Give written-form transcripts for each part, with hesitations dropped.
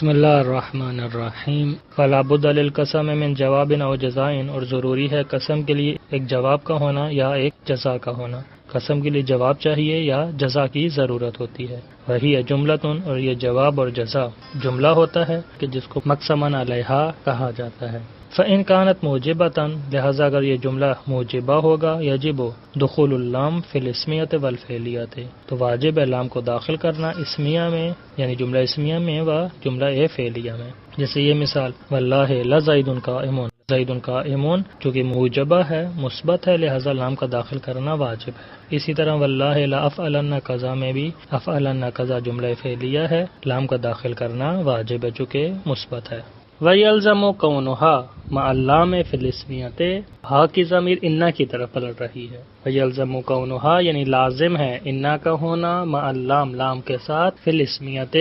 بسم اللہ الرحمن الرحیم. فلا بد للقسم من جواب او جزاء، اور ضروری ہے قسم کے لیے ایک جواب کا ہونا یا ایک جزا کا ہونا. قسم کے لیے جواب چاہیے یا جزا کی ضرورت ہوتی ہے. وہی ہے جملتن، اور یہ جواب اور جزا جملہ ہوتا ہے کہ جس کو مقسمن علیہا کہا جاتا ہے. فإن كانت موجبۃ، لہذا اگر یہ جملہ موجبہ ہوگا، یجب دخول اللام فی الاسمیۃ والفعلیۃ، تو واجب ہے لام کو داخل کرنا اسمیہ میں، یعنی جملہ اسمیہ میں و جملہ فعلیہ میں. جیسے یہ مثال واللہ لزید قائم، زید قائم چونکہ موجبہ ہے، مثبت ہے، لہذا لام کا داخل کرنا واجب ہے. اسی طرح واللہ لافعلن کذا میں بھی افعلن کذا جملہ فعلیہ ہے، لام کا داخل کرنا واجب ہے چونکہ مثبت ہے. وَيَلْزَمُ كَوْنُهَا مَعَ اللَّامِ فِي الْإِسْمِيَّةِ، ہا کی ضمیر انا کی طرف پلٹ رہی ہے. وَيَلْزَمُ كَوْنُهَا یعنی لازم ہے انا کا ہونا، مع اللام لام کے ساتھ، فی الاسمیۃ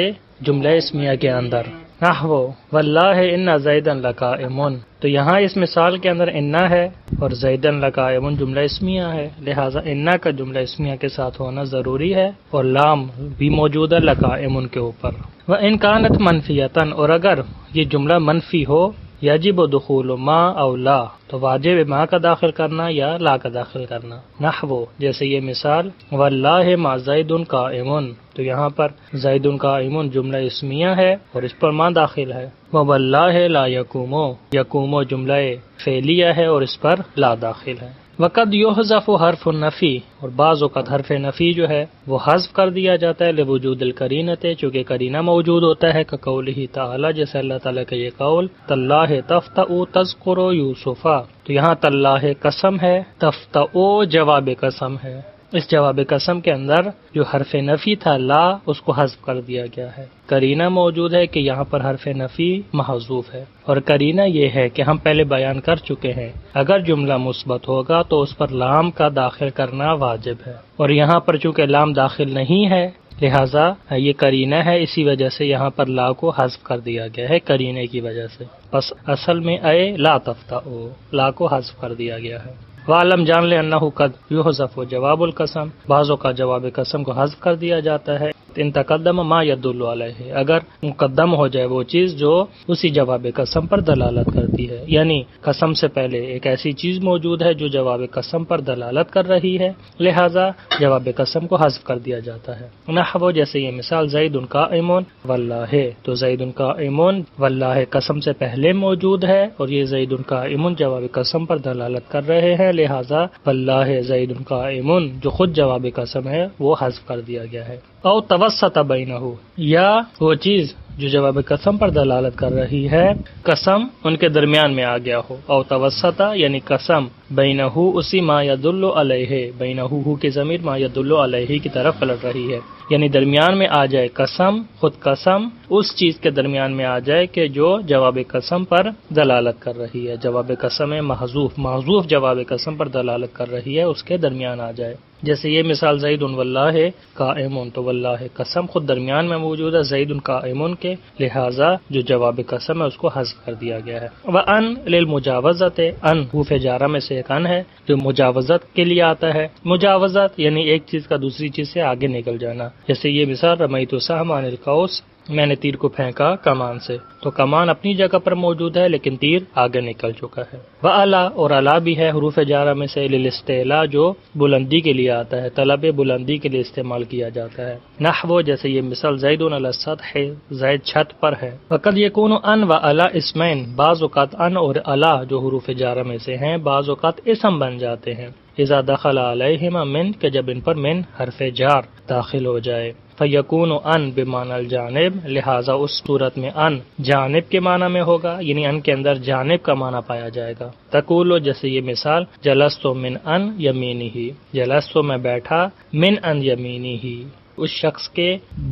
جملہ اسمیہ کے اندر. نحو واللہ ان زیدا لقائم، تو یہاں اس مثال کے اندر انا ہے اور زیدا لقائم جملہ اسمیہ ہے، لہٰذا انا کا جملہ اسمیہ کے ساتھ ہونا ضروری ہے اور لام بھی موجود ہے لقائم کے اوپر. وَإِن كَانَتْ مَنْفِيَةً، اور اگر یہ جملہ منفی ہو، یجب دخول ما او لا، تو واجب ما کا داخل کرنا یا لا کا داخل کرنا. نحو جیسے یہ مثال واللہ ما زید قائم، تو یہاں پر زید قائم جملہ اسمیہ ہے اور اس پر ما داخل ہے. واللہ لا یقوم، یقوم جملہ فعلیہ ہے اور اس پر لا داخل ہے. وقد یحذف حرف النفی، اور بعض اوقات حرف نفی جو ہے وہ حذف کر دیا جاتا ہے لوجود القرینۃ، چونکہ قرینہ موجود ہوتا ہے، کقولہ تعالی جیسے اللہ تعالیٰ کا یہ قول تاللہ تفتأ تذکر یوسف، تو یہاں تاللہ قسم ہے، تفتأ جواب قسم ہے. اس جواب قسم کے اندر جو حرف نفی تھا لا، اس کو حذف کر دیا گیا ہے. قرینہ موجود ہے کہ یہاں پر حرف نفی محذوف ہے، اور قرینہ یہ ہے کہ ہم پہلے بیان کر چکے ہیں اگر جملہ مثبت ہوگا تو اس پر لام کا داخل کرنا واجب ہے، اور یہاں پر چونکہ لام داخل نہیں ہے لہٰذا یہ قرینہ ہے، اسی وجہ سے یہاں پر لا کو حذف کر دیا گیا ہے قرینے کی وجہ سے. بس اصل میں اے لا تفتأ، لا کو حذف کر دیا گیا ہے. وعلم جان لے انہ قد یحذف جواب القسم، بعضوں کا جواب قسم کو حذف کر دیا جاتا ہے ان تقدم ما يدل علیہ، اگر مقدم ہو جائے وہ چیز جو اسی جواب قسم پر دلالت کرتی ہے، یعنی قسم سے پہلے ایک ایسی چیز موجود ہے جو جواب قسم پر دلالت کر رہی ہے، لہذا جواب قسم کو حذف کر دیا جاتا ہے. نحو جیسے یہ مثال زید قائم واللہ، تو زید قائم واللہ قسم سے پہلے موجود ہے اور یہ زید قائم جواب قسم پر دلالت کر رہے ہیں، لہذا واللہ زید قائم جو خود جواب قسم ہے وہ حذف کر دیا گیا ہے. او توسط بینہ، یا وہ چیز جو جواب قسم پر دلالت کر رہی ہے قسم ان کے درمیان میں آ گیا ہو. او توسط یعنی قسم بینہ اسی ما یدل علیہ، بینہ کی ضمیر ما یدل علیہ کی طرف پلٹ رہی ہے، یعنی درمیان میں آ جائے قسم، خود قسم اس چیز کے درمیان میں آ جائے کہ جو جواب قسم پر دلالت کر رہی ہے. جواب قسم محذوف جواب قسم پر دلالت کر رہی ہے، اس کے درمیان آ جائے. جیسے یہ مثال زید واللہ قائم، تو واللہ قسم خود درمیان میں موجود ہے زید قائم کے، لہذا جو جواب قسم ہے اس کو حذف کر دیا گیا ہے. وَأَن لِلْمُجَاوَزَةِ، ان حروف جارہ میں سے ایک ان ہے جو مجاوزت کے لیے آتا ہے. مجاوزت یعنی ایک چیز کا دوسری چیز سے آگے نکل جانا. جیسے یہ مثال رمیت السہم عن القوس، میں نے تیر کو پھینکا کمان سے، تو کمان اپنی جگہ پر موجود ہے لیکن تیر آگے نکل چکا ہے. وَعَلَا، اور علا بھی ہے حروف جارہ میں سے، لِلْإِسْتِعْلَاء جو بلندی کے لیے آتا ہے، طلب بلندی کے لیے استعمال کیا جاتا ہے. نحو جیسے یہ مثال زید علی السطح، زید چھت پر ہے. وقد یکون ان وعلا اسمین، بعض اوقات ان اور علا جو حروف جارہ میں سے ہیں بعض اوقات اسم بن جاتے ہیں. اذا دخل علیہما من، کہ جب ان پر من حرف جار داخل ہو جائے. فیکون ان بمعنی الجانب، لہذا اس صورت میں ان جانب کے معنی میں ہوگا، یعنی ان کے اندر جانب کا معنی پایا جائے گا. تقول جیسے یہ مثال جلست من ان یمینہ، جلست میں بیٹھا من ان یمینہ اس شخص کے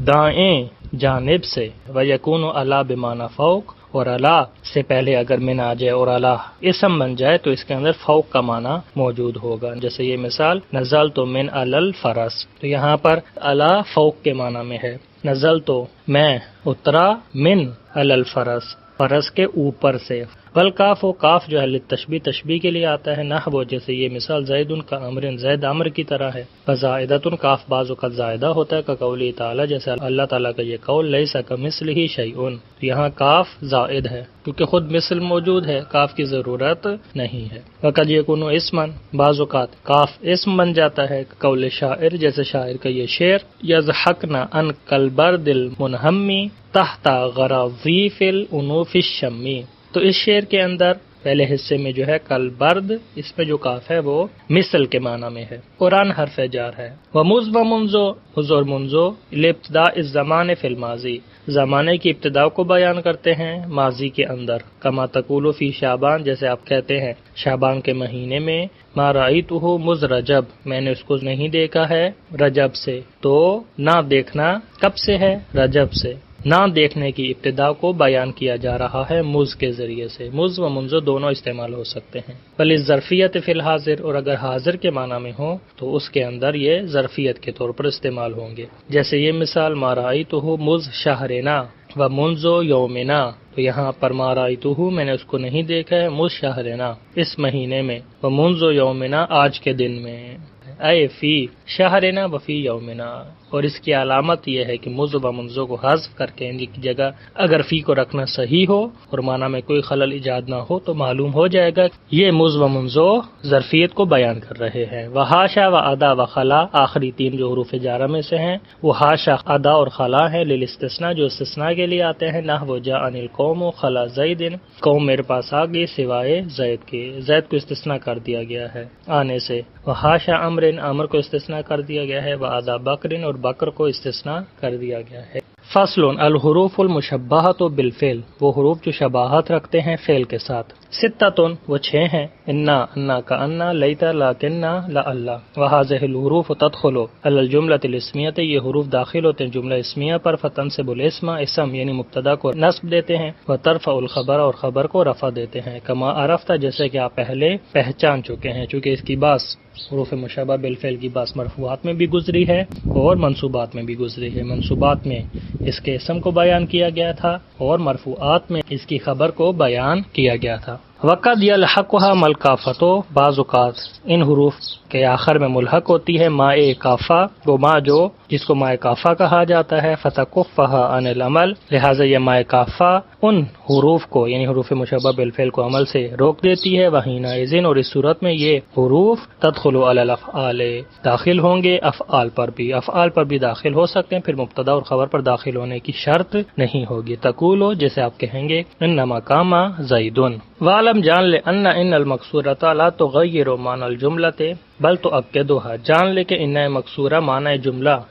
دائیں جانب سے. ویکون علی بمعنی فوق، اور علا سے پہلے اگر من آ جائے اور علا اسم بن جائے تو اس کے اندر فوق کا معنی موجود ہوگا. جیسے یہ مثال نزل تو من علی الفرس، تو یہاں پر علا فوق کے معنی میں ہے. نزل تو میں اترا من علی الفرس، فرس کے اوپر سے. والکاف و کاف جو ہے للتشبیہ تشبیہ کے لیے آتا ہے، نحو جیسے یہ مثال زید کا امر، زید امر کی طرح ہے، فزائدۃ کاف بعض اوقات زائدہ ہوتا ہے، کقولی تعالی جیسے اللہ تعالیٰ کا یہ قول لیس کمثلہ شیء، یہاں کاف زائد ہے کیونکہ خود مثل موجود ہے، کاف کی ضرورت نہیں ہے۔ وقد یکون اسما، بعض اوقات کاف اسم بن جاتا ہے، قول شاعر جیسے شاعر کا یہ شعر، یضحکنا ان کالبرد المنہمی تحت غراضیف الانوف الشمی، تو اس شعر کے اندر پہلے حصے میں جو ہے کل برد، اس میں جو کاف ہے وہ مثل کے معنی میں ہے، قرآن حرف جار ہے۔ ومز و منزو، مز اور منزو لابتداء الزمان فی الماضی، زمانے کی ابتدا کو بیان کرتے ہیں ماضی کے اندر، کما تقول فی شعبان جیسے آپ کہتے ہیں شعبان کے مہینے میں، ما رأیتہ مز رجب، میں نے اس کو نہیں دیکھا ہے رجب سے، تو نہ دیکھنا کب سے ہے؟ رجب سے، نہ دیکھنے کی ابتدا کو بیان کیا جا رہا ہے مز کے ذریعے سے، مز و منزو دونوں استعمال ہو سکتے ہیں۔ بل ظرفیت فی الحاضر، اور اگر حاضر کے معنی میں ہو تو اس کے اندر یہ ظرفیت کے طور پر استعمال ہوں گے، جیسے یہ مثال ما رأیتہ مز شہرنا و منزو یومنا، تو یہاں پر ما رأیتہ میں نے اس کو نہیں دیکھا ہے مز شہرنا اس مہینے میں، و منزو یومنا آج کے دن میں، اے فی شہرنا و فی یومنا، اور اس کی علامت یہ ہے کہ مز و منزو کو حذف کر کے ان کی جگہ اگر فی کو رکھنا صحیح ہو اور معنی میں کوئی خلل ایجاد نہ ہو تو معلوم ہو جائے گا یہ مز و منزو ظرفیت کو بیان کر رہے ہیں۔ وحاشا و ادا و خلا، آخری تین جو حروف جارہ میں سے ہیں وہ حاشا، ادا اور خلا ہیں، للاستثناء جو استثناء کے لیے آتے ہیں، نحو جاء القوم خلا زید، قوم میرے پاس آ گئی سوائے زید کے، زید کو استثناء کر دیا گیا ہے آنے سے، وحاشا امر، امر کو استثناء کر دیا گیا ہے، وادا بکر، اور بکر کو استثناء کر دیا گیا ہے۔ فصل الحروف المشبہۃ بالفعل، وہ حروف جو شباہت رکھتے ہیں فعل کے ساتھ، ستۃ وہ 6 ہیں، انا، انا کا انا، لیتا، لاکننا، لعلہ، وہذہ الحروف تدخل علی الجملۃ الاسمیۃ، یہ حروف داخل ہوتے ہیں جملہ اسمیہ پر، فتنصب الاسم، اسم یعنی مبتدا کو نصب دیتے ہیں، وترفع الخبر، اور خبر کو رفع دیتے ہیں، کما عرفت جیسے کہ آپ پہلے پہچان چکے ہیں، چونکہ اس کی بات حروف مشبہ بالفعل کی بات مرفوعات میں بھی گزری ہے اور منصوبات میں بھی گزری ہے، منصوبات میں اس کے اسم کو بیان کیا گیا تھا اور مرفوعات میں اس کی خبر کو بیان کیا گیا تھا۔ وقد یلحقها ملکافۃ، بعض اوقات ان حروف کے آخر میں ملحق ہوتی ہے ماء کافہ، وہ ماء جو جس کو ماء کافہ کہا جاتا ہے، فتکفها عن العمل، لہٰذا یہ ماء کافہ ان حروف کو یعنی حروف مشبہ بالفعل کو عمل سے روک دیتی ہے، وحینئذ، اور اس صورت میں یہ حروف تدخل علی الافعال، داخل ہوں گے افعال پر بھی، افعال پر بھی داخل ہو سکتے ہیں، پھر مبتدا اور خبر پر داخل ہونے کی شرط نہیں ہوگی۔ تقولو جیسے آپ کہیں گے انما قام زید، وعلم جان لے ان المکسورۃ لا تغیر معنی الجملۃ بل تؤکدها، جان لے کہ ان مکسورہ معنی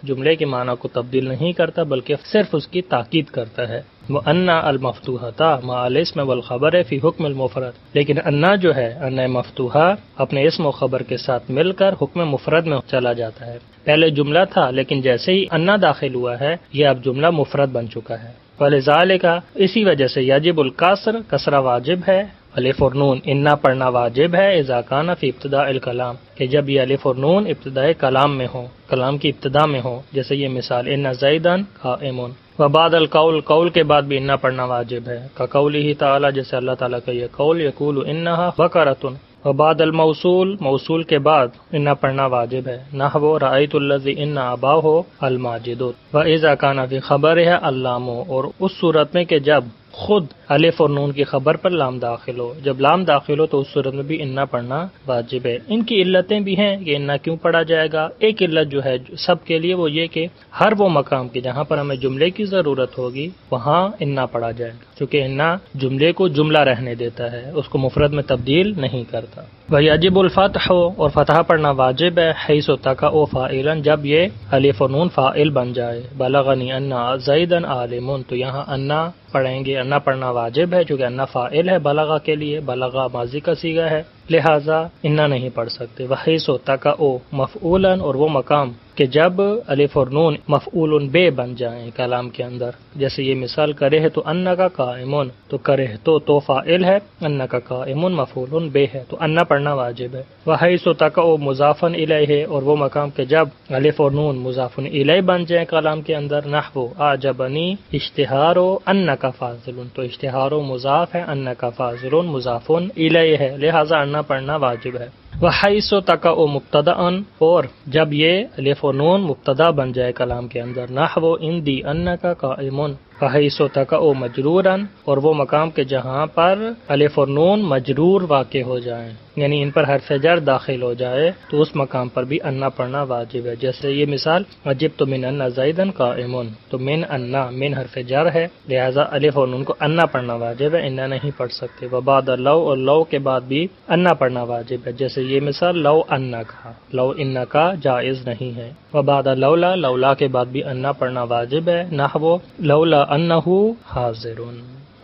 جملے کے معنی کو تبدیل نہیں کرتا بلکہ صرف اس کی تاکید کرتا ہے۔ وَأَنَّ الْمَفْتُوحَةَ مَعَ الْاسْمِ وَالْخَبَرِ فِي حُکْمِ الْمُفْرَد، لیکن انا جو ہے انا مفتوحہ اپنے اسم و خبر کے ساتھ مل کر حکم مفرد میں چلا جاتا ہے، پہلے جملہ تھا لیکن جیسے ہی انا داخل ہوا ہے یہ اب جملہ مفرد بن چکا ہے۔ وَلِذَالِكَ، اسی وجہ سے یجب الکسر، کسرہ واجب ہے، الف اور نون انا پڑھنا واجب ہے، اذا کان فی ابتداء الکلام، کہ جب یہ الف اور نون ابتداء کلام میں ہو، کلام کی ابتدا میں ہو، جیسے یہ مثال ان زیدا قائم، وبعد القول، قول کے بعد بھی انا پڑھنا واجب ہے، کقولہ تعالی جیسے اللہ تعالیٰ کا یہ قول یقول انہا بقرۃ، وبعد الموصول، موصول کے بعد انا پڑھنا واجب ہے، نحو رأیت الذی ان اباہ الماجد، واذا کان فی خبرہ اللام، اور اس صورت میں کہ جب خود الف اور نون کی خبر پر لام داخل ہو، جب لام داخل ہو تو اس صورت میں بھی انا پڑھنا واجب ہے۔ ان کی علتیں بھی ہیں کہ انا کیوں پڑھا جائے گا، ایک علت جو ہے سب کے لیے وہ یہ کہ ہر وہ مقام کی جہاں پر ہمیں جملے کی ضرورت ہوگی وہاں انا پڑھا جائے گا، کیونکہ انا جملے کو جملہ رہنے دیتا ہے، اس کو مفرد میں تبدیل نہیں کرتا۔ وَيَجِبُ الْفَتْحُ، اور فتح پڑھنا واجب ہے، حیث تقع فاعلا، جب یہ الف و نون فاعل بن جائے، بلغنی ان زیدا عالم، تو یہاں انا پڑھیں گے، انا پڑھنا واجب ہے چونکہ انا فاعل ہے بلغا کے لیے، بلغا ماضی کا صیغہ ہے، لہٰذا انا نہیں پڑھ سکتے۔ وحیث تقع مفعولا، اور وہ مقام کہ جب الف اور نون مفعول بے بن جائیں کلام کے اندر، جیسے یہ مثال کرہ تو ان کا قائمون، تو کرہ تو فاعل ہے، ان کا قائمون مفعول بے ہے، تو انا پڑھنا واجب ہے۔ وحیث تقع مضافا الیہ، اور وہ مقام کہ جب الف اور نون مضاف الیہ بن جائیں کلام کے اندر، نحو اعجبنی اشتہار انک فاضل، تو اشتہار مضاف ہے، انک فاضل مضاف الیہ ہے، لہذا انا پڑھنا واجب ہے۔ وحیث تقع مبتدأ، اور جب یہ الف و نون مبتدا بن جائے کلام کے اندر، نحو اندی انک قائم۔ وحیث تقع مجرورا، اور وہ مقام کے جہاں پر الف اور نون مجرور واقع ہو جائیں، یعنی ان پر حرف جر داخل ہو جائے، تو اس مقام پر بھی انا پڑھنا واجب ہے۔ جیسے یہ مثال عجبت من ان زیدا قائم، تو من انا، من حرف جر ہے، لہذا الف اور نون کو انا پڑھنا واجب ہے، انا نہیں پڑھ سکتے۔ وبعد لو، اور لو کے بعد بھی انا پڑھنا واجب ہے، جیسے یہ مثال لو انکا، لو انکا جائز نہیں ہے۔ وبعد لولا، لولا کے بعد بھی انا پڑھنا واجب ہے، نحو لولا انہ حاضر۔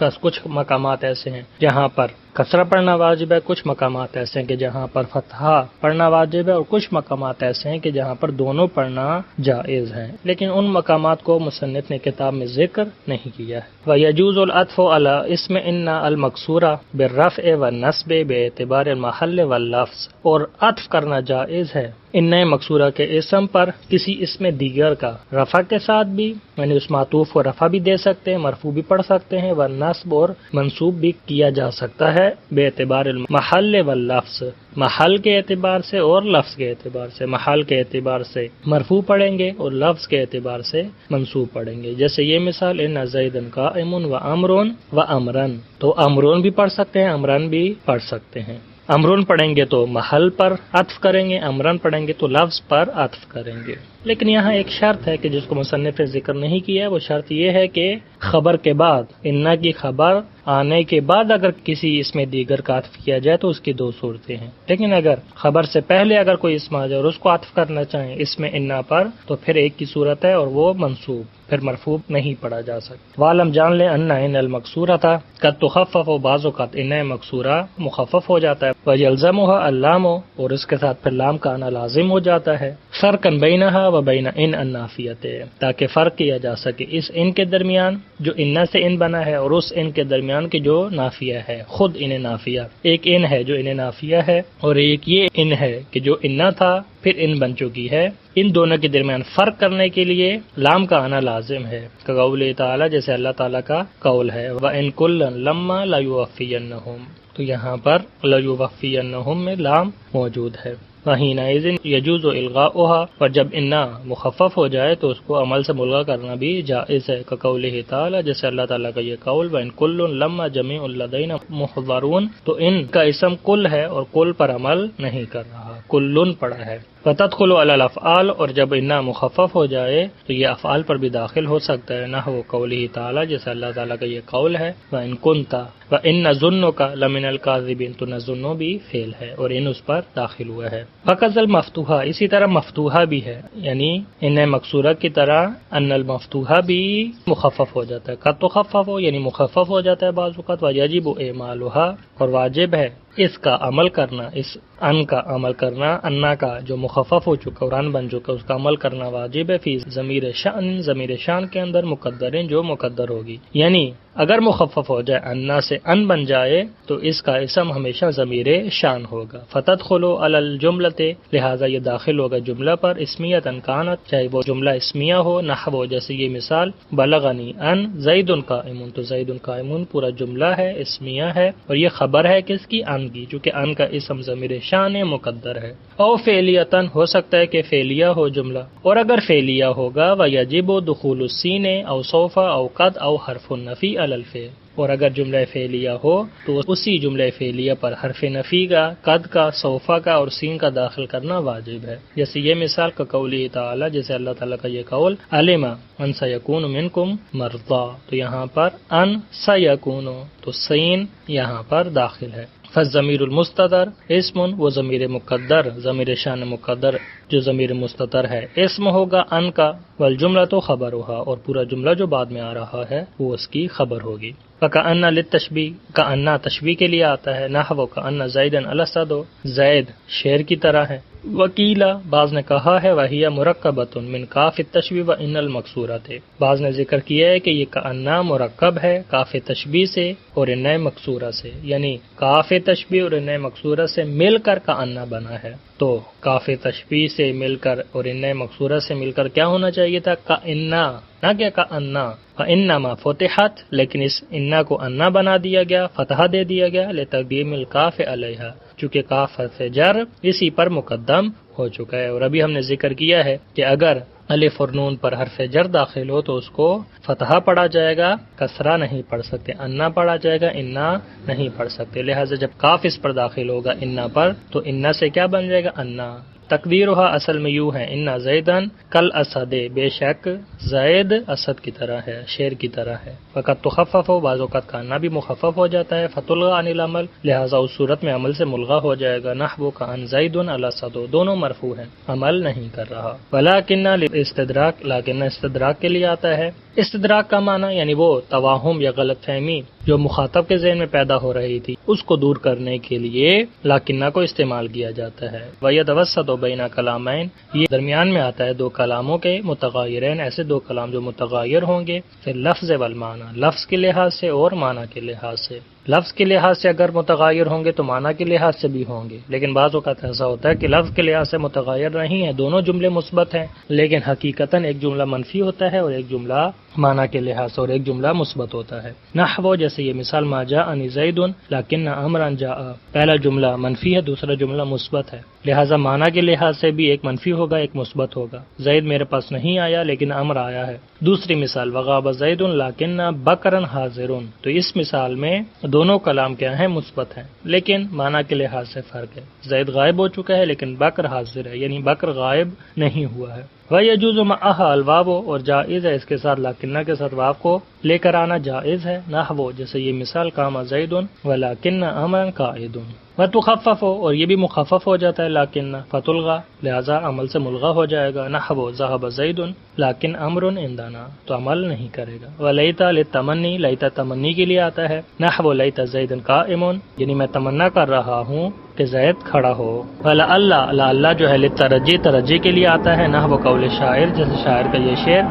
بس کچھ مقامات ایسے ہیں جہاں پر کسرہ پڑھنا واجب ہے، کچھ مقامات ایسے ہیں کہ جہاں پر فتحہ پڑھنا واجب ہے، اور کچھ مقامات ایسے ہیں کہ جہاں پر دونوں پڑھنا جائز ہیں، لیکن ان مقامات کو مصنف نے کتاب میں ذکر نہیں کیا ہے۔ وَيَجُوزُ الْعَطْفُ عَلَى اسْمِ إِنَّ الْمَكْسُورَ بِالرَّفْعِ وَالنَّصْبِ بِاعْتِبَارِ الْمَحَلِّ وَاللَّفْظِ، اور عطف کرنا جائز ہے ان مقصورہ کے اسم پر کسی اسم دیگر کا، رفع کے ساتھ بھی، یعنی اس معطوف کو رفع بھی دے سکتے ہیں، مرفوع بھی پڑھ سکتے ہیں، والنصب، اور منصوب بھی کیا جا سکتا ہے، بے اعتبار المحل واللفظ، محل کے اعتبار سے اور لفظ کے اعتبار سے۔ محل کے اعتبار سے مرفوع پڑھیں گے اور لفظ کے اعتبار سے منصوب پڑھیں گے، جیسے یہ مثال ان زیدا قائم وامر وامرا، تو امرون بھی پڑھ سکتے ہیں، امرن بھی پڑھ سکتے ہیں۔ امرن پڑھیں گے تو محل پر عطف کریں گے، امرن پڑھیں گے تو لفظ پر عطف کریں گے۔ لیکن یہاں ایک شرط ہے کہ جس کو مصنف نے ذکر نہیں کیا، وہ شرط یہ ہے کہ خبر کے بعد، انا کی خبر آنے کے بعد اگر کسی اسم دیگر کا عطف کیا جائے تو اس کی دو صورتیں ہیں، لیکن اگر خبر سے پہلے اگر کوئی اسم آ جائے اور اس کو عطف کرنا چاہیں اسم انا پر، تو پھر ایک کی صورت ہے اور وہ منصوب، پھر مرفوع نہیں پڑھا جا سکتا۔ وعلم جان لے ان المقصورہ تھا قد تخفف، و بعض اوقات ان مقصورہ مخفف ہو جاتا ہے، ویلزمها اللام، اور اس کے ساتھ پھر لام کا آنا لازم ہو جاتا ہے، فرقا بینہا و بین ان النافیۃ، تاکہ فرق کیا جا سکے اس ان کے درمیان جو انا سے ان بنا ہے اور اس ان کے درمیان کی جو نافیہ ہے، خود ان نافیہ، ایک ان ہے جو ان نافیہ ہے اور ایک یہ ان ہے کہ جو انا تھا پھر ان بن چکی ہے، ان دونوں کے درمیان فرق کرنے کے لیے لام کا آنا لازم ہے، قول تعالی، جیسے اللہ تعالیٰ کا قول ہے وَإِن كُلًّا لَمَّا لَيُوَفِّيَنَّهُمْ، تو یہاں پر لَيُوَفِّيَنَّهُمْ میں لام موجود ہے۔ وَحِينَئِذٍ يَجُوزُ إِلْغَاؤُهَا، اور جب انا مخفف ہو جائے تو اس کو عمل سے ملغا کرنا بھی جائز ہے، قولہ تعالی، جیسے اللہ تعالیٰ کا یہ قول وَإِن كُلٌّ لَمَّا جَمِيعٌ لَدَيْنَا مُحْضَرُونَ، تو ان کا اسم کل ہے اور کل پر عمل نہیں کر رہا، کلن پڑا ہے۔ وَتَدْخُلُ عَلَى الْأَفْعَالِ، اور جب انا مخفف ہو جائے تو یہ افعال پر بھی داخل ہو سکتا ہے، نحو قولہ تعالی، جیسے اللہ تعالیٰ کا یہ قول ہے وَإِن كُنْتَ وَإِن نَظُنُّكَ لَمِنَ الْكَاذِبِينَ، تو نظنو بھی فعل ہے اور ان اس پر داخل ہوا ہے۔ وَكَذَا الْمَفْتُوحَةُ، اسی طرح مفتوحہ بھی ہے، یعنی ان مقصورہ کی طرح ان المفتوحہ بھی مخفف ہو جاتا ہے، قد تخفف، یعنی مخفف ہو جاتا ہے بعض اوقات، وَيَجِبُ إِعْمَالُهَا، اور واجب ہے اس کا عمل کرنا، اس ان کا عمل کرنا، انا کا جو مخفف ہو چکا اور ان بن چکا اس کا عمل کرنا واجب ہے، فی ضمیر شأن، ضمیر شان کے اندر، مقدرین جو مقدر ہوگی، یعنی اگر مخفف ہو جائے انا سے ان بن جائے تو اس کا اسم ہمیشہ ضمیر شان ہوگا۔ فتدخل علی الجملۃ، لہذا یہ داخل ہوگا جملہ پر، اسمیۃ کانت، چاہے وہ جملہ اسمیہ ہو، نحو جیسے یہ مثال بلغنی ان زید قائم، تو زید قائم پورا جملہ ہے، اسمیہ ہے، اور یہ خبر ہے کس کی؟ ان کی، چونکہ ان کا اسم ضمیر شان مقدر ہے۔ او فعلیتن، ہو سکتا ہے کہ فعلیہ ہو جملہ، اور اگر فعلیہ ہوگا ویجب دخول السین او سوف او قد او حرف النفی علی الفعل، اور اگر جملہ فعلیہ ہو تو اسی جملہ فعلیہ پر حرف نفی کا، قد کا، سوفا کا اور سین کا داخل کرنا واجب ہے، جیسے یہ مثال کا قولی تعالی، جیسے اللہ تعالیٰ کا یہ قول علم ان سیکون منکم مرضی، تو یہاں پر ان سیکون، تو سین یہاں پر داخل ہے۔ فالضمیر المستتر اسم، وہ ضمیر مقدر، ضمیر شان مقدر جو ضمیر مستتر ہے اسم ہوگا ان کا، والجملہ تو خبر ہوگا، اور پورا جملہ جو بعد میں آ رہا ہے وہ اس کی خبر ہوگی۔ فکأن للتشبیہ، کأن تشبیہ کے لیے آتا ہے، نحو کأن زیدا الاسد، زید شیر کی طرح ہے۔ وکیلا، بعض نے کہا ہے، وہی مرکبۃ من کاف التشبیہ و ان المکسورۃ، بعض نے ذکر کیا ہے کہ یہ کأن مرکب ہے کاف تشبیہ سے اور ان مکسورہ سے، یعنی کاف تشبیہ اور ان مکسورہ سے مل کر کأن بنا ہے۔ تو کاف تشبیہ سے مل کر اور ان مکسورہ سے مل کر کیا ہونا چاہیے تھا؟ کأن، نہ کیا کأن، فإنما فتحت، لیکن اس انا کو انا بنا دیا گیا، فتح دے دیا گیا، لتقدیم الکاف علیہا، چونکہ کاف حرف جر اسی پر مقدم ہو چکا ہے۔ اور ابھی ہم نے ذکر کیا ہے کہ اگر الف اور نون پر حرف جر داخل ہو تو اس کو فتحہ پڑھا جائے گا، کسرہ نہیں پڑھ سکتے، انا پڑھا جائے گا، انا نہیں پڑھ سکتے، لہٰذا جب کاف اس پر داخل ہوگا انا پر تو انا سے کیا بن جائے گا؟ انا۔ تقدیرها اصل میں یوں ہے، انا زیدن کل اسد، بے شک زید اسد کی طرح ہے، شیر کی طرح ہے۔ وقت تخفف ہو، بعض اوقات کا انا بھی مخفف ہو جاتا ہے، فتلغى عن العمل، لہذا اس صورت میں عمل سے ملغا ہو جائے گا، نحو کان زید الاسد، دونوں مرفوع ہیں، عمل نہیں کر رہا۔ ولکن استدراک، لیکن استدراک کے لیے آتا ہے۔ استدراک کا معنی یعنی وہ توہم یا غلط فہمی جو مخاطب کے ذہن میں پیدا ہو رہی تھی اس کو دور کرنے کے لیے لاکنہ کو استعمال کیا جاتا ہے۔ وَيَتَوَسَّطُ بَيْنَ كَلَامَيْن، یہ درمیان میں آتا ہے دو کلاموں کے، متغیرین، ایسے دو کلام جو متغیر ہوں گے، پھر لفظ والمعنی، لفظ کے لحاظ سے اور معنی کے لحاظ سے۔ لفظ کے لحاظ سے اگر متغیر ہوں گے تو معنی کے لحاظ سے بھی ہوں گے، لیکن بعض اوقات ایسا ہوتا ہے کہ لفظ کے لحاظ سے متغیر نہیں ہے، دونوں جملے مثبت ہیں، لیکن حقیقتاً ایک جملہ منفی ہوتا ہے اور ایک جملہ معنی کے لحاظ سے اور ایک جملہ مثبت ہوتا ہے۔ نحو، جیسے یہ مثال، ما جاءنی زید لیکن امرا جاء، پہلا جملہ منفی ہے، دوسرا جملہ مثبت ہے، لہٰذا معنی کے لحاظ سے بھی ایک منفی ہوگا ایک مثبت ہوگا۔ زید میرے پاس نہیں آیا لیکن امر آیا ہے۔ دوسری مثال، وغاب زید لیکن بکرا حاضر، تو اس مثال میں دونوں کلام کیا ہیں؟ مثبت ہیں، لیکن معنی کے لحاظ سے فرق ہے، زید غائب ہو چکا ہے لیکن بکر حاضر ہے، یعنی بکر غائب نہیں ہوا ہے۔ وَيَجُوزُ مَعَهَا الْوَاوُ، اور جائز ہے اس کے ساتھ لاکنہ کے ساتھ واو کو لے کر آنا جائز ہے، نحو جیسے یہ مثال، قام زید وَلَكِنَّ أَمْرًا قَائِدٌ۔ وَتُخَفَّفُ، اور یہ بھی مخفف ہو جاتا ہے لاکنہ، فتلغى، لہذا عمل سے ملغا ہو جائے گا، نحو ذهب زید لیکن امر عندنا، تو عمل نہیں کرے گا۔ وَلَيْتَ لِلتَّمَنِّي، لیت تمنی کے لیے آتا ہے، نحو لیت زید قائم، یعنی میں تمنا کر رہا ہوں کہ زید کھڑا ہو۔ وَلَعَلَّ، لعل جو ہے للترجی، ترجی کے لیے آتا ہے، نحو قول شاعر، جیسے شاعر کا یہ شعر،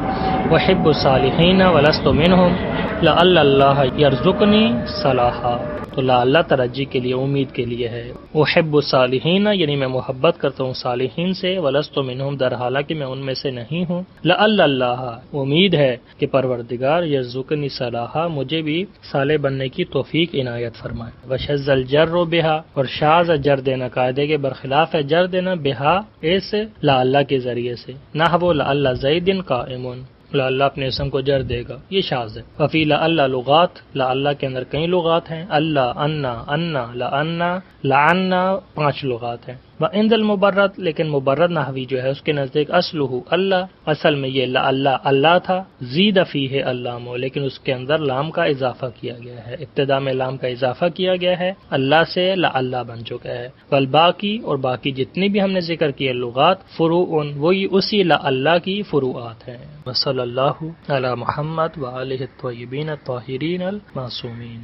وَحِبُّ الصَّالِحِينَ وَلَسْتُ مِنْهُمْ لَعَلَّ اللَّهَ يَرْزُقُنِي صَلَاحًا، تو لعل ترجی کے لیے، امید کے لیے ہے۔ احب الصالحین، یعنی میں محبت کرتا ہوں صالحین سے، ولست منہم، در حالانکہ میں ان میں سے نہیں ہوں، لعل اللہ، امید ہے کہ پروردگار یرزقنی صلاحا، مجھے بھی صالح بننے کی توفیق عنایت فرمائے۔ وشذ الجر بہا، اور شاذ جر دینا قاعدے کے برخلاف ہے، جر دینا بہا اس لعل کے ذریعے سے، نحو لعل زید قائم، لعل اپنے اسم کو جر دے گا، یہ شاذ ہے۔ وفی لعل لغات، لعل کے اندر کئی لغات ہیں، اللہ، انا، لعنا، لعنا، 5 لغات ہیں۔ وعند المبرد، لیکن مبرد نحوی جو ہے اس کے نزدیک اصلہ اللہ، اصل میں یہ لعل اللہ تھا، زید فیہ اللام، لیکن اس کے اندر لام کا اضافہ کیا گیا ہے، ابتدا میں لام کا اضافہ کیا گیا ہے، اللہ سے لعل بن چکا ہے۔ والباقی، اور باقی جتنی بھی ہم نے ذکر کیے لغات، فروع، وہی اسی لعل کی فروعات ہیں۔ وصلی اللہ علی محمد وآلہ الطیبین الطاہرین المعصومین۔